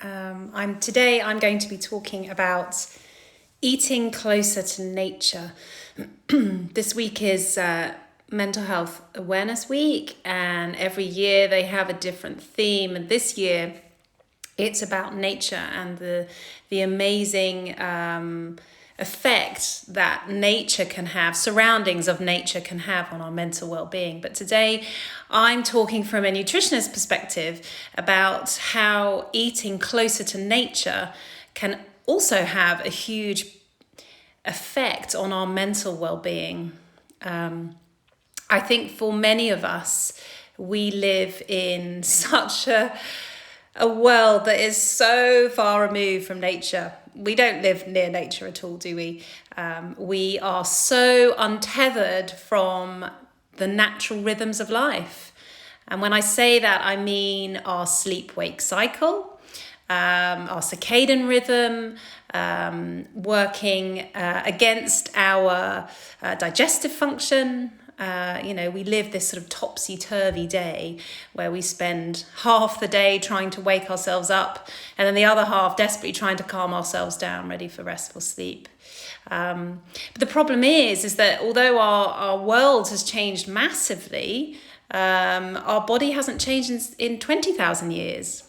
I'm going to be talking about eating closer to nature. This week is Mental Health Awareness Week, and every year they have a different theme. And this year, it's about nature and the amazing effect that nature can have, surroundings of nature can have on our mental well-being. But today I'm talking from a nutritionist perspective about how eating closer to nature can also have a huge effect on our mental well-being. I think for many of us, we live in such a world that is so far removed from nature. We don't live near nature at all, do we? We are so untethered from the natural rhythms of life. And when I say that, I mean our sleep-wake cycle, our circadian rhythm, working against our digestive function. We live this sort of topsy-turvy day where we spend half the day trying to wake ourselves up and then the other half desperately trying to calm ourselves down, ready for restful sleep. But the problem is that although our world has changed massively, our body hasn't changed in 20,000 years.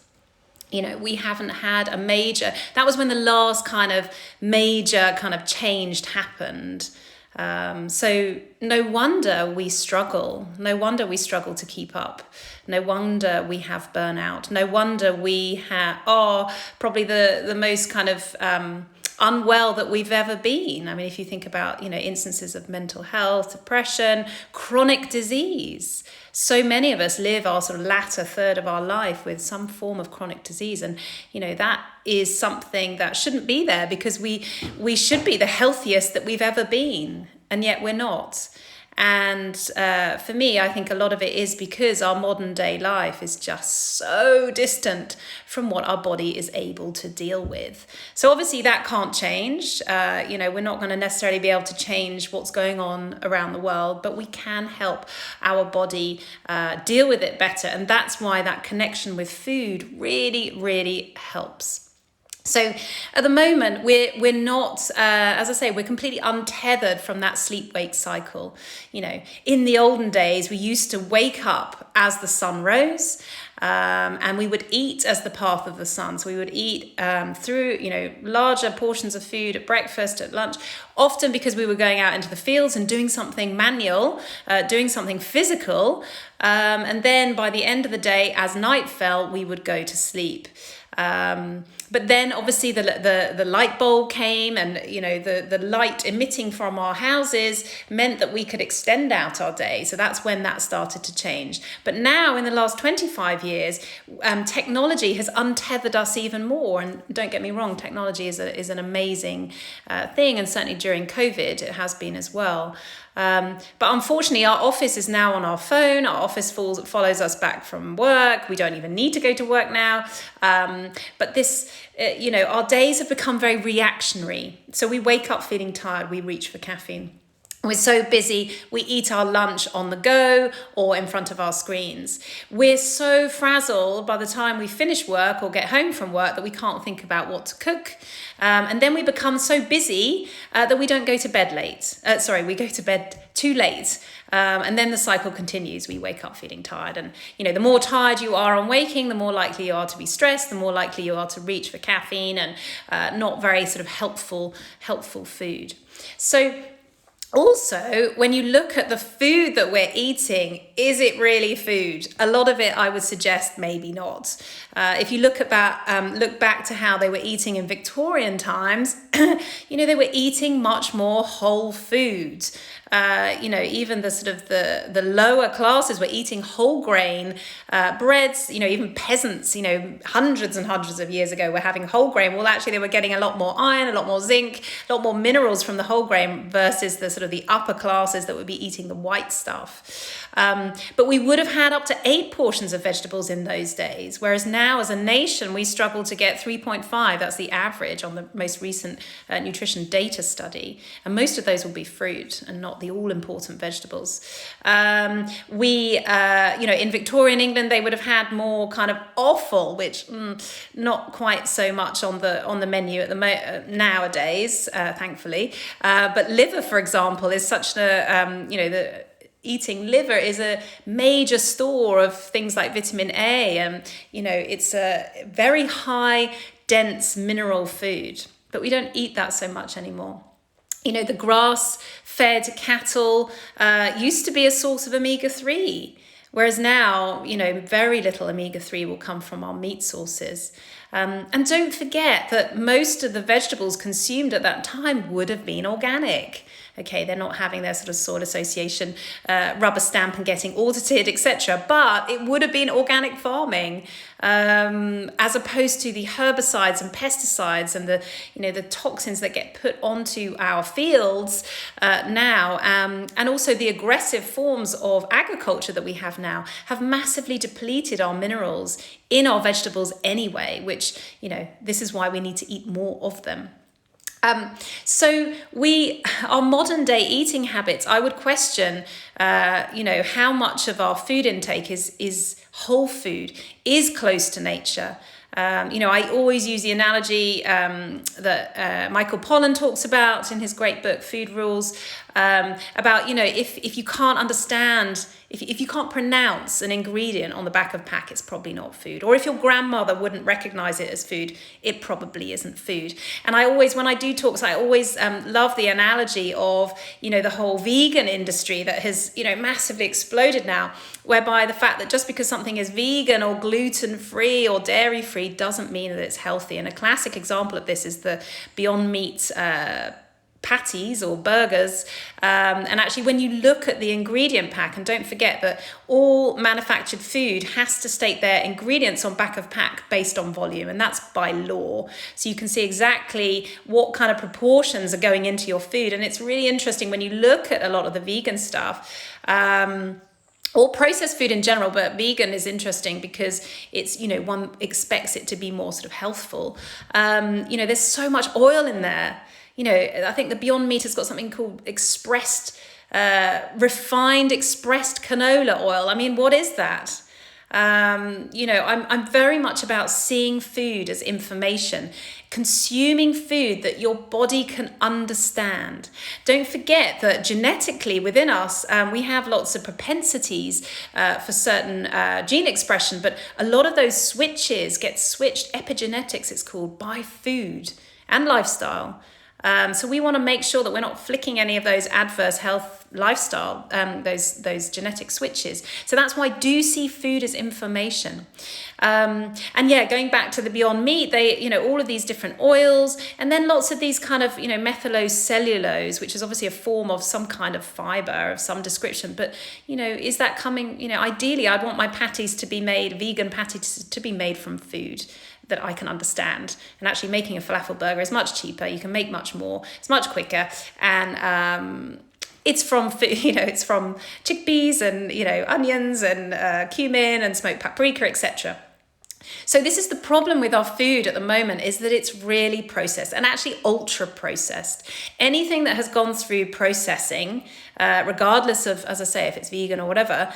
We haven't had a major, that was when the last kind of major kind of change happened. So no wonder we struggle. No wonder we struggle to keep up. No wonder we have burnout. No wonder we are probably the most kind of unwell that we've ever been. I mean, if you think about, instances of mental health, depression, chronic disease. So many of us live our sort of latter third of our life with some form of chronic disease. And, that is something that shouldn't be there because we should be the healthiest that we've ever been. And yet we're not. And for me, I think a lot of it is because our modern day life is just so distant from what our body is able to deal with. So obviously that can't change. We're not going to necessarily be able to change what's going on around the world, but we can help our body deal with it better. And that's why that connection with food really, really helps. So at the moment, we're not, as I say, we're completely untethered from that sleep-wake cycle. In the olden days, we used to wake up as the sun rose, and we would eat as the path of the sun. So we would eat through, larger portions of food at breakfast, at lunch, often because we were going out into the fields and doing something manual, doing something physical. And then by the end of the day, as night fell, we would go to sleep. But then obviously the light bulb came and, the light emitting from our houses meant that we could extend out our day. So that's when that started to change. But now in the last 25 years, technology has untethered us even more. And don't get me wrong, technology is an amazing thing. And certainly during COVID, it has been as well. But unfortunately, our office is now on our phone. Our office follows us back from work. We don't even need to go to work now. But this, our days have become very reactionary. So we wake up feeling tired. We reach for caffeine. We're so busy, we eat our lunch on the go or in front of our screens. We're so frazzled by the time we finish work or get home from work that we can't think about what to cook. And then we become so busy that we don't go to bed late. We go to bed too late. And then the cycle continues. We wake up feeling tired. And, the more tired you are on waking, the more likely you are to be stressed, the more likely you are to reach for caffeine and not very sort of helpful food. So also, when you look at the food that we're eating, is it really food? A lot of it, I would suggest, maybe not. If you look back to how they were eating in Victorian times, they were eating much more whole food. Even the sort of the lower classes were eating whole grain breads. Even peasants, hundreds and hundreds of years ago were having whole grain. Well, actually, they were getting a lot more iron, a lot more zinc, a lot more minerals from the whole grain versus the sort of the upper classes that would be eating the white stuff. But we would have had up to 8 portions of vegetables in those days, whereas now as a nation, we struggle to get 3.5. That's the average on the most recent nutrition data study. And most of those will be fruit and not the all-important vegetables. In Victorian England, they would have had more kind of offal, which not quite so much on the menu at the nowadays, thankfully. But liver, for example, is such the eating liver is a major store of things like vitamin A, and it's a very high dense mineral food, but we don't eat that so much anymore. The grass-fed cattle used to be a source of omega-3, whereas now, very little omega-3 will come from our meat sources. And don't forget that most of the vegetables consumed at that time would have been organic. Okay, they're not having their sort of soil association rubber stamp and getting audited, etc. But it would have been organic farming, as opposed to the herbicides and pesticides and the toxins that get put onto our fields now, and also the aggressive forms of agriculture that we have now have massively depleted our minerals in our vegetables anyway, which, this is why we need to eat more of them. So our modern day eating habits, I would question, how much of our food intake is whole food, is close to nature. I always use the analogy that Michael Pollan talks about in his great book, Food Rules, about, if you can't understand, if you can't pronounce an ingredient on the back of pack, it's probably not food. Or if your grandmother wouldn't recognize it as food, it probably isn't food. And when I do talks, I always love the analogy of, the whole vegan industry that has, massively exploded now, whereby the fact that just because something is vegan or gluten-free or dairy-free doesn't mean that it's healthy. And a classic example of this is the Beyond Meat patties or burgers, and actually when you look at the ingredient pack, and don't forget that all manufactured food has to state their ingredients on back of pack based on volume, and that's by law, so you can see exactly what kind of proportions are going into your food. And it's really interesting when you look at a lot of the vegan stuff, or processed food in general, but vegan is interesting because it's, one expects it to be more sort of healthful. There's so much oil in there. I think the Beyond Meat has got something called refined expressed canola oil. I mean, what is that? I'm very much about seeing food as information, consuming food that your body can understand. Don't forget that genetically within us, we have lots of propensities for certain gene expression, but a lot of those switches get switched, epigenetics it's called, by food and lifestyle. So we want to make sure that we're not flicking any of those adverse health lifestyle, those genetic switches. So that's why I do see food as information. Going back to the Beyond Meat, they, all of these different oils, and then lots of these kind of, methylose cellulose, which is obviously a form of some kind of fiber of some description. But, is that coming, ideally I'd want my patties to be made, vegan patties to be made from food that I can understand. And actually making a falafel burger is much cheaper. You can make much more. It's much quicker. And it's from it's from chickpeas and onions and cumin and smoked paprika, etc. So this is the problem with our food at the moment, is that it's really processed, and actually ultra processed. Anything that has gone through processing, regardless of, as I say, if it's vegan or whatever,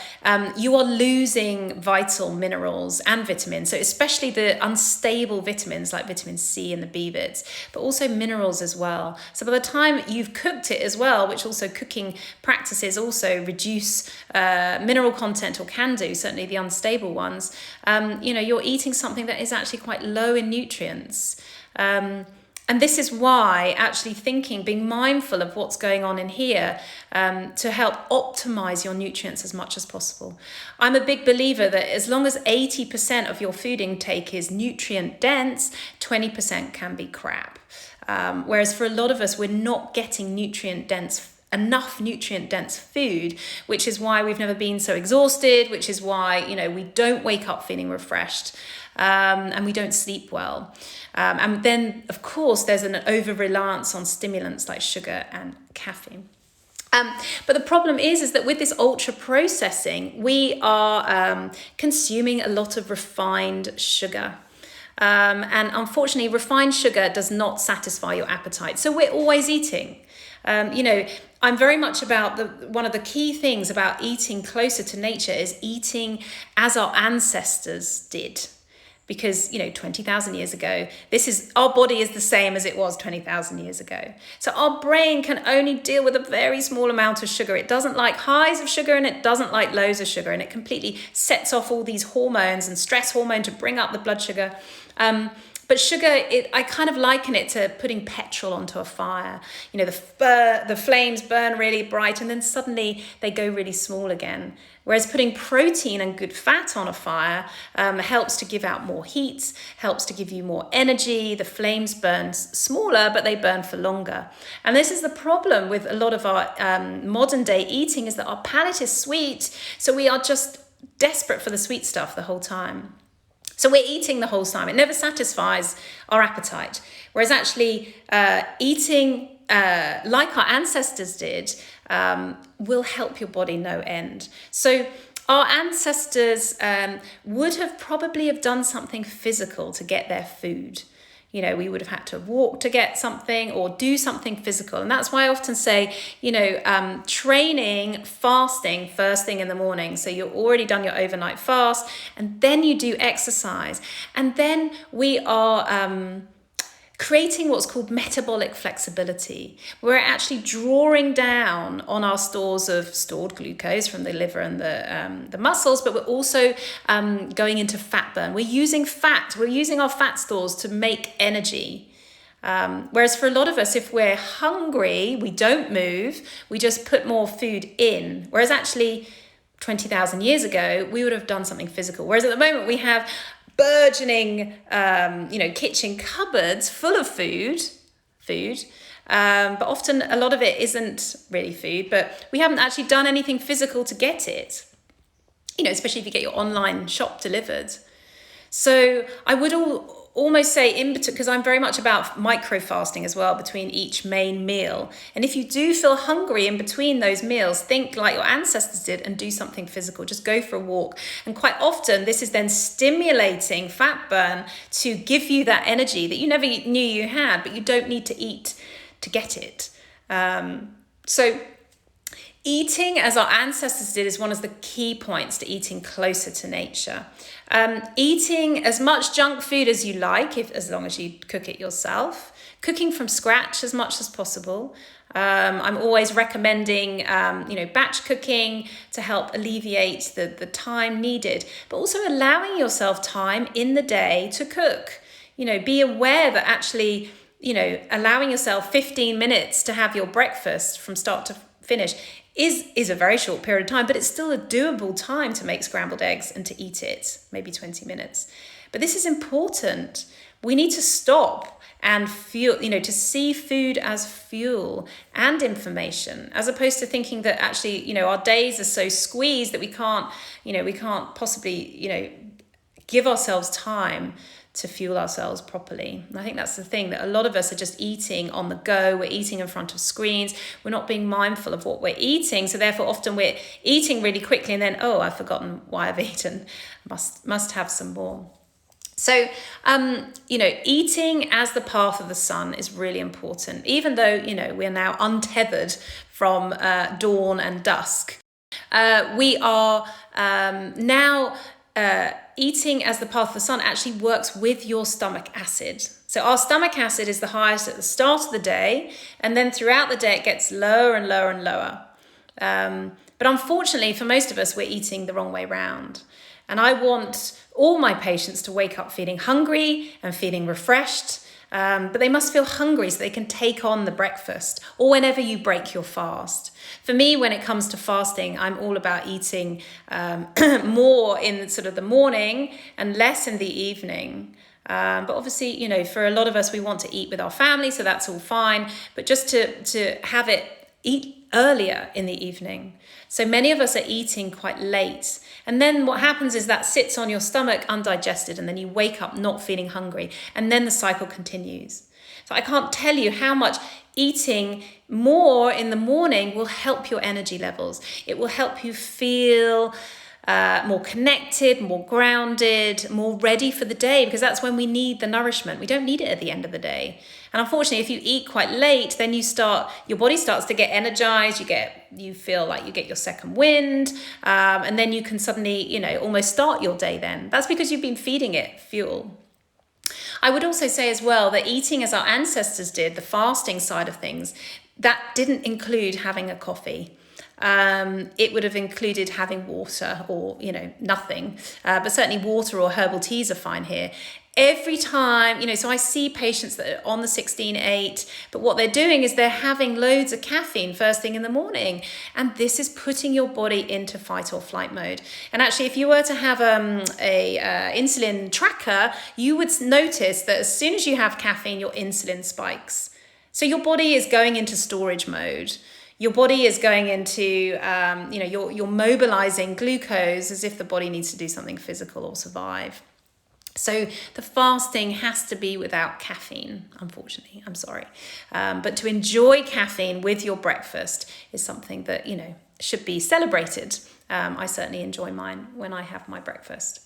you are losing vital minerals and vitamins. So especially the unstable vitamins like vitamin C and the B vits, but also minerals as well. So by the time you've cooked it as well, which also cooking practices also reduce mineral content, or can do, certainly the unstable ones, you're eating something that is actually quite low in nutrients. And this is why actually being mindful of what's going on in here to help optimize your nutrients as much as possible. I'm a big believer that as long as 80% of your food intake is nutrient dense, 20% can be crap. Whereas for a lot of us, we're not getting enough nutrient dense food, which is why we've never been so exhausted, which is why, we don't wake up feeling refreshed, and we don't sleep well. And then, of course, there's an over-reliance on stimulants like sugar and caffeine. But the problem is that with this ultra processing, we are consuming a lot of refined sugar. And unfortunately, refined sugar does not satisfy your appetite. So we're always eating. I'm very much about one of the key things about eating closer to nature is eating as our ancestors did. Because 20,000 years ago, our body is the same as it was 20,000 years ago. So our brain can only deal with a very small amount of sugar. It doesn't like highs of sugar and it doesn't like lows of sugar, and it completely sets off all these hormones and stress hormone to bring up the blood sugar. But sugar, I kind of liken it to putting petrol onto a fire. The flames burn really bright and then suddenly they go really small again. Whereas putting protein and good fat on a fire helps to give out more heat, helps to give you more energy. The flames burn smaller, but they burn for longer. And this is the problem with a lot of our modern day eating, is that our palate is sweet. So we are just desperate for the sweet stuff the whole time. So we're eating the whole time. It never satisfies our appetite. Whereas actually eating like our ancestors did will help your body no end. So our ancestors would have probably have done something physical to get their food. We would have had to walk to get something or do something physical. And that's why I often say, training fasting first thing in the morning. So you've already done your overnight fast and then you do exercise. And then we are creating what's called metabolic flexibility. We're actually drawing down on our stores of stored glucose from the liver and the muscles, but we're also going into fat burn. We're using our fat stores to make energy. Whereas for a lot of us, if we're hungry, we don't move, we just put more food in. Whereas actually 20,000 years ago, we would have done something physical. Whereas at the moment we have burgeoning, kitchen cupboards full of food, but often a lot of it isn't really food, but we haven't actually done anything physical to get it, especially if you get your online shop delivered. So I would almost say in between, because I'm very much about micro fasting as well between each main meal. And if you do feel hungry in between those meals, think like your ancestors did and do something physical. Just go for a walk. And quite often this is then stimulating fat burn to give you that energy that you never knew you had, but you don't need to eat to get it. So eating as our ancestors did is one of the key points to eating closer to nature. Eating as much junk food as you like, as long as you cook it yourself. Cooking from scratch as much as possible. I'm always recommending, batch cooking to help alleviate the time needed, but also allowing yourself time in the day to cook. Be aware that actually, allowing yourself 15 minutes to have your breakfast from start to finish is a very short period of time, but it's still a doable time to make scrambled eggs and to eat it, maybe 20 minutes. But this is important. We need to stop and feel, to see food as fuel and information, as opposed to thinking that actually, our days are so squeezed that we can't possibly, give ourselves time to fuel ourselves properly. And I think that's the thing, that a lot of us are just eating on the go. We're eating in front of screens. We're not being mindful of what we're eating. So therefore, often we're eating really quickly and then, I've forgotten why I've eaten. Must have some more. So, eating as the path of the sun is really important, even though, we're now untethered from dawn and dusk. We are now eating as the path of the sun actually works with your stomach acid. So our stomach acid is the highest at the start of the day, and then throughout the day it gets lower and lower and lower. But unfortunately, for most of us, we're eating the wrong way round. And I want all my patients to wake up feeling hungry and feeling refreshed, but they must feel hungry so they can take on the breakfast or whenever you break your fast. For me, when it comes to fasting, I'm all about eating more in sort of the morning and less in the evening. But obviously, for a lot of us, we want to eat with our family, so that's all fine. But just to have it, eat earlier in the evening. So many of us are eating quite late. And then what happens is that sits on your stomach undigested, and then you wake up not feeling hungry. And then the cycle continues. So I can't tell you how much eating more in the morning will help your energy levels. It will help you feel more connected, more grounded, more ready for the day, because that's when we need the nourishment. We don't need it at the end of the day. And unfortunately, if you eat quite late, then your body starts to get energized. You feel like you get your second wind, and then you can suddenly, almost start your day then. That's because you've been feeding it fuel. I would also say as well that eating as our ancestors did, the fasting side of things, that didn't include having a coffee. It would have included having water or, nothing, but certainly water or herbal teas are fine here. Every time, so I see patients that are on the 16-8, but what they're doing is they're having loads of caffeine first thing in the morning. And this is putting your body into fight or flight mode. And actually, if you were to have a insulin tracker, you would notice that as soon as you have caffeine, your insulin spikes. So your body is going into storage mode. Your body is going into, you're mobilizing glucose as if the body needs to do something physical or survive. So the fasting has to be without caffeine, unfortunately. I'm sorry. But to enjoy caffeine with your breakfast is something that, should be celebrated. I certainly enjoy mine when I have my breakfast.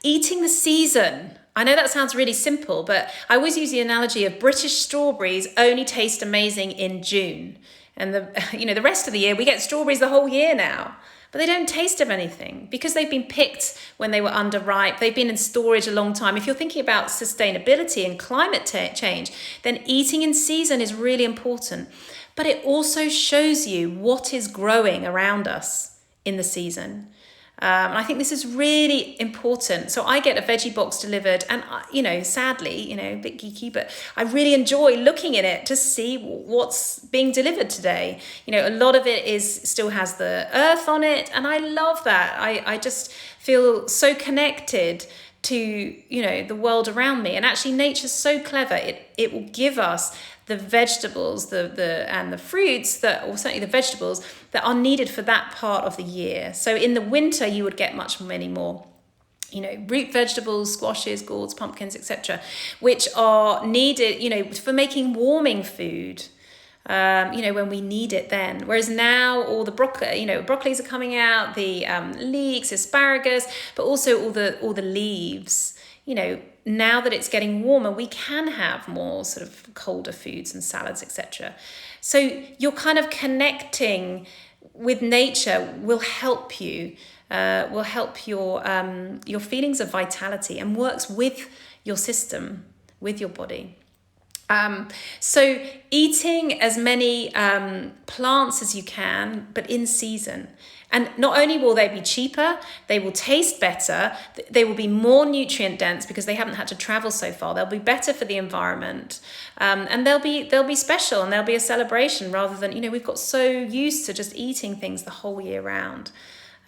Eating the season. I know that sounds really simple, but I always use the analogy of British strawberries only taste amazing in June. And the rest of the year, we get strawberries the whole year now. But they don't taste of anything because they've been picked when they were underripe. They've been in storage a long time. If you're thinking about sustainability and climate change, then eating in season is really important. But it also shows you what is growing around us in the season. And I think this is really important. So I get a veggie box delivered and, sadly, a bit geeky, but I really enjoy looking at it to see what's being delivered today. A lot of it still has the earth on it. And I love that. I just feel so connected to, the world around me. And actually nature's so clever. It will give us the vegetables, and the fruits or certainly the vegetables that are needed for that part of the year. So in the winter, you would get many more, root vegetables, squashes, gourds, pumpkins, etc., which are needed, for making warming food. When we need it then. Whereas now all the broccolis are coming out, the leeks, asparagus, but also all the leaves. Now that it's getting warmer, we can have more sort of colder foods and salads, etc. So you're kind of connecting with nature will help you, will help your feelings of vitality and works with your system, with your body. So eating as many plants as you can, but in season. And not only will they be cheaper, they will taste better, they will be more nutrient dense because they haven't had to travel so far. They'll be better for the environment, and they'll be special and they'll be a celebration rather than, we've got so used to just eating things the whole year round.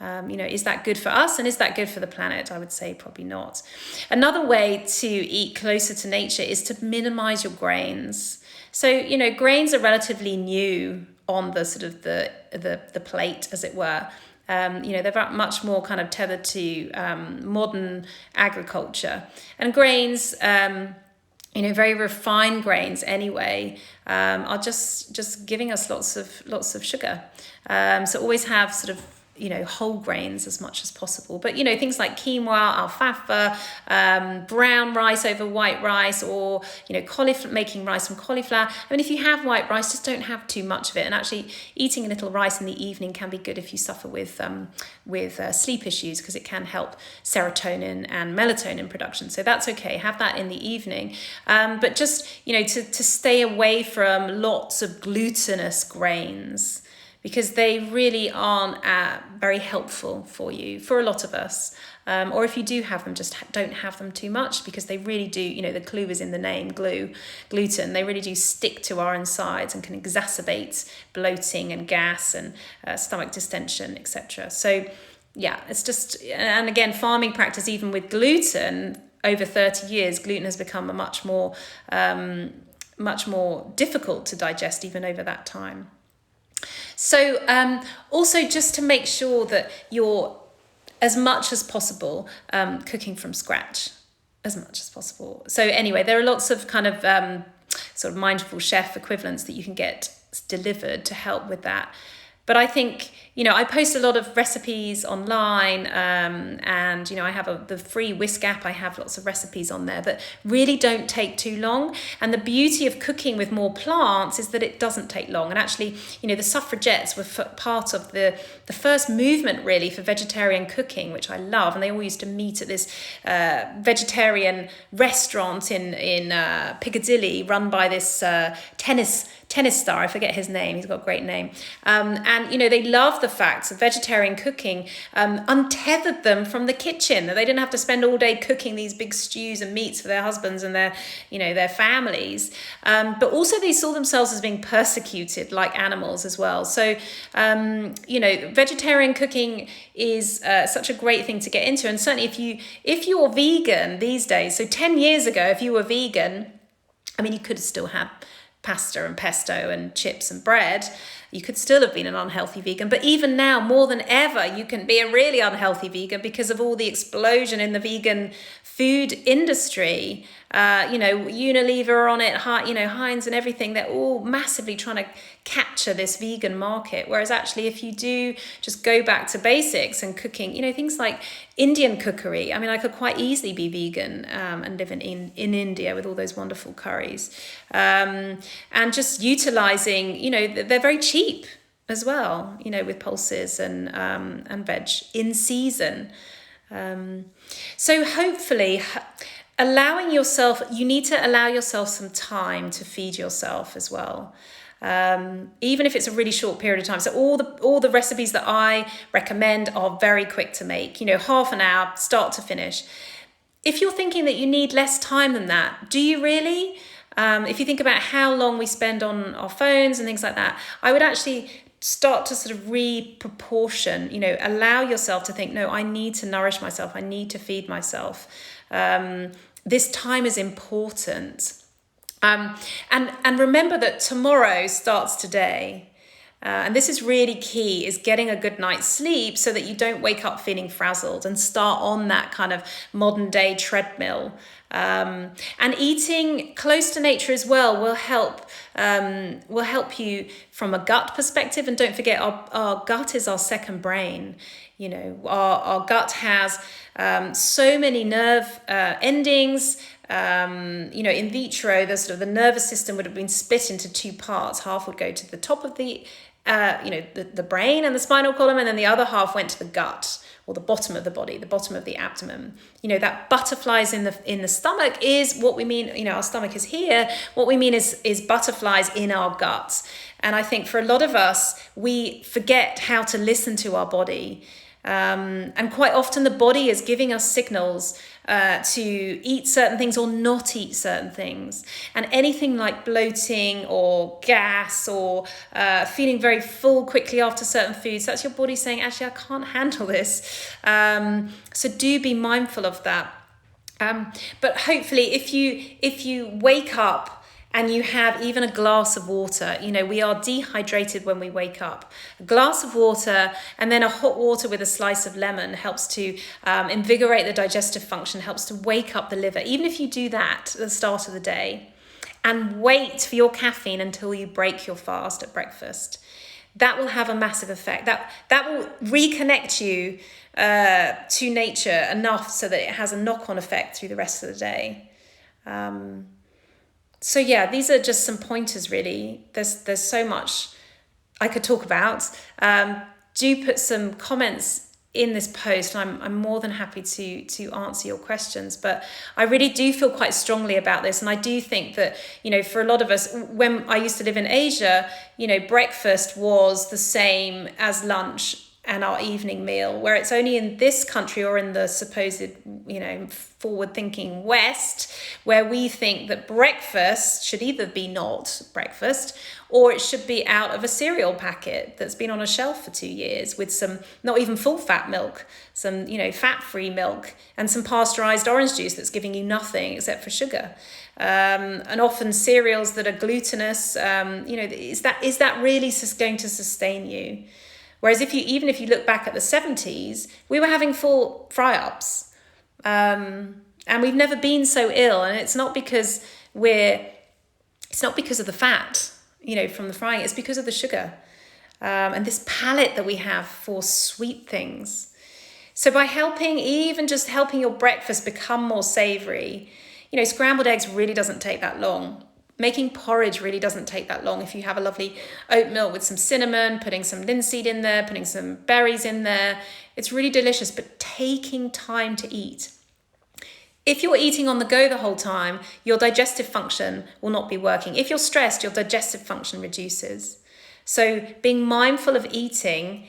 Is that good for us and is that good for the planet? I would say probably not. Another way to eat closer to nature is to minimize your grains. So, grains are relatively new on the sort of the plate, as it were. They're much more kind of tethered to modern agriculture. And grains, very refined grains anyway, are just giving us lots of sugar. So always have sort of whole grains as much as possible. But, things like quinoa, alfalfa, brown rice over white rice, or, making rice from cauliflower. I mean, if you have white rice, just don't have too much of it. And actually eating a little rice in the evening can be good if you suffer with sleep issues, because it can help serotonin and melatonin production. So that's okay. Have that in the evening. But just, to stay away from lots of glutinous grains, because they really aren't very helpful for you, for a lot of us. Or if you do have them, just don't have them too much, because they really do, the clue is in the name, gluten. They really do stick to our insides and can exacerbate bloating and gas and stomach distension, etc. So yeah, it's just, and again, farming practice, even with gluten, over 30 years, gluten has become a much more difficult to digest even over that time. So also just to make sure that you're, as much as possible, cooking from scratch, as much as possible. So anyway, there are lots of kind of sort of mindful chef equivalents that you can get delivered to help with that. But I think, I post a lot of recipes online, and, I have the free Whisk app. I have lots of recipes on there that really don't take too long. And the beauty of cooking with more plants is that it doesn't take long. And actually, the suffragettes were part of the first movement really for vegetarian cooking, which I love. And they all used to meet at this vegetarian restaurant in Piccadilly, run by this tennis star. I forget his name. He's got a great name. And, they love the fact that vegetarian cooking untethered them from the kitchen, that they didn't have to spend all day cooking these big stews and meats for their husbands and their families. But also they saw themselves as being persecuted like animals as well. So, vegetarian cooking is such a great thing to get into. And certainly if you're vegan these days, so 10 years ago, if you were vegan, you could still have pasta and pesto and chips and bread. You could still have been an unhealthy vegan, but even now, more than ever, you can be a really unhealthy vegan because of all the explosion in the vegan food industry. Unilever are on it, Heinz and everything. They're all massively trying to capture this vegan market. Whereas actually, if you do just go back to basics and cooking, things like Indian cookery. I could quite easily be vegan and live in India with all those wonderful curries. And just utilizing, they're very cheap as well, with pulses and veg in season. So hopefully, you need to allow yourself some time to feed yourself as well. Even if it's a really short period of time. So all the recipes that I recommend are very quick to make, half an hour, start to finish. If you're thinking that you need less time than that, do you really? If you think about how long we spend on our phones and things like that, I would actually start to sort of reproportion, allow yourself to think, no, I need to nourish myself. I need to feed myself. This time is important. And remember that tomorrow starts today. And this is really key, is getting a good night's sleep so that you don't wake up feeling frazzled and start on that kind of modern day treadmill. And eating close to nature as well will help you from a gut perspective. And don't forget, our gut is our second brain. Our gut has so many nerve endings. In vitro, the nervous system would have been split into two parts. Half would go to the top of the brain and the spinal column, and then the other half went to the gut, or the bottom of the body, the bottom of the abdomen. That butterflies in the stomach is what we mean. Our stomach is here. What we mean is butterflies in our guts. And I think for a lot of us, we forget how to listen to our body. And quite often the body is giving us signals to eat certain things or not eat certain things. And anything like bloating or gas or feeling very full quickly after certain foods, that's your body saying, actually, I can't handle this. So do be mindful of that. But hopefully if you wake up and you have even a glass of water, we are dehydrated when we wake up. A glass of water and then a hot water with a slice of lemon helps to invigorate the digestive function, helps to wake up the liver. Even if you do that at the start of the day and wait for your caffeine until you break your fast at breakfast, that will have a massive effect. That will reconnect you to nature enough so that it has a knock-on effect through the rest of the day. So yeah, these are just some pointers really. There's so much I could talk about. Do put some comments in this post. I'm more than happy to answer your questions, but I really do feel quite strongly about this. And I do think that, for a lot of us, when I used to live in Asia, breakfast was the same as lunch and our evening meal, where it's only in this country or in the supposed, forward-thinking West, where we think that breakfast should either be not breakfast or it should be out of a cereal packet that's been on a shelf for 2 years with some not even full-fat milk, some, fat-free milk, and some pasteurized orange juice that's giving you nothing except for sugar. And often cereals that are glutinous, is that really going to sustain you? Whereas even if you look back at the 70s, we were having full fry-ups. And we've never been so ill. And it's not because of the fat, from the frying. It's because of the sugar. And this palate that we have for sweet things. So by helping your breakfast become more savory, scrambled eggs really doesn't take that long. Making porridge really doesn't take that long. If you have a lovely oat milk with some cinnamon, putting some linseed in there, putting some berries in there, it's really delicious, but taking time to eat. If you're eating on the go the whole time, your digestive function will not be working. If you're stressed, your digestive function reduces. So being mindful of eating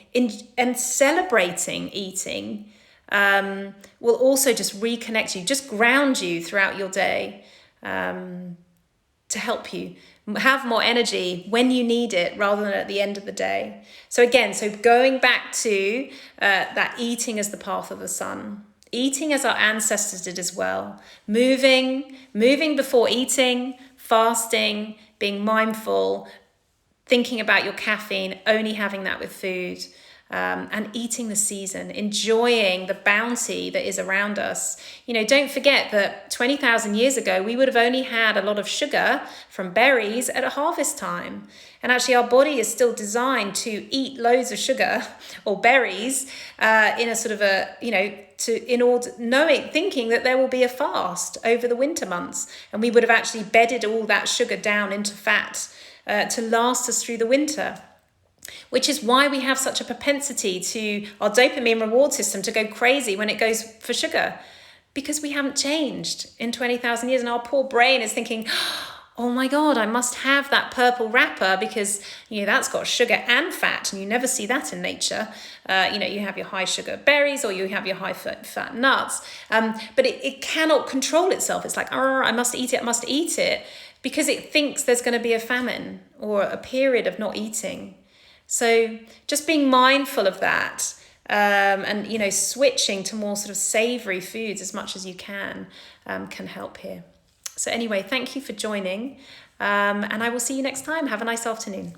and celebrating eating will also just reconnect you, just ground you throughout your day. To help you have more energy when you need it rather than at the end of the day. So going back to that eating as the path of the sun, eating as our ancestors did as well, moving before eating, fasting, being mindful, thinking about your caffeine, only having that with food. And eating the season, enjoying the bounty that is around us. Don't forget that 20,000 years ago, we would have only had a lot of sugar from berries at a harvest time. And actually our body is still designed to eat loads of sugar or berries in a sort of thinking that there will be a fast over the winter months. And we would have actually bedded all that sugar down into fat to last us through the winter. Which is why we have such a propensity to our dopamine reward system to go crazy when it goes for sugar, because we haven't changed in 20,000 years. And our poor brain is thinking, oh my God, I must have that purple wrapper because, that's got sugar and fat. And you never see that in nature. You have your high sugar berries or you have your high fat nuts. But it cannot control itself. It's like, I must eat it, because it thinks there's going to be a famine or a period of not eating. So just being mindful of that and switching to more sort of savory foods as much as you can help here. So anyway, thank you for joining and I will see you next time. Have a nice afternoon.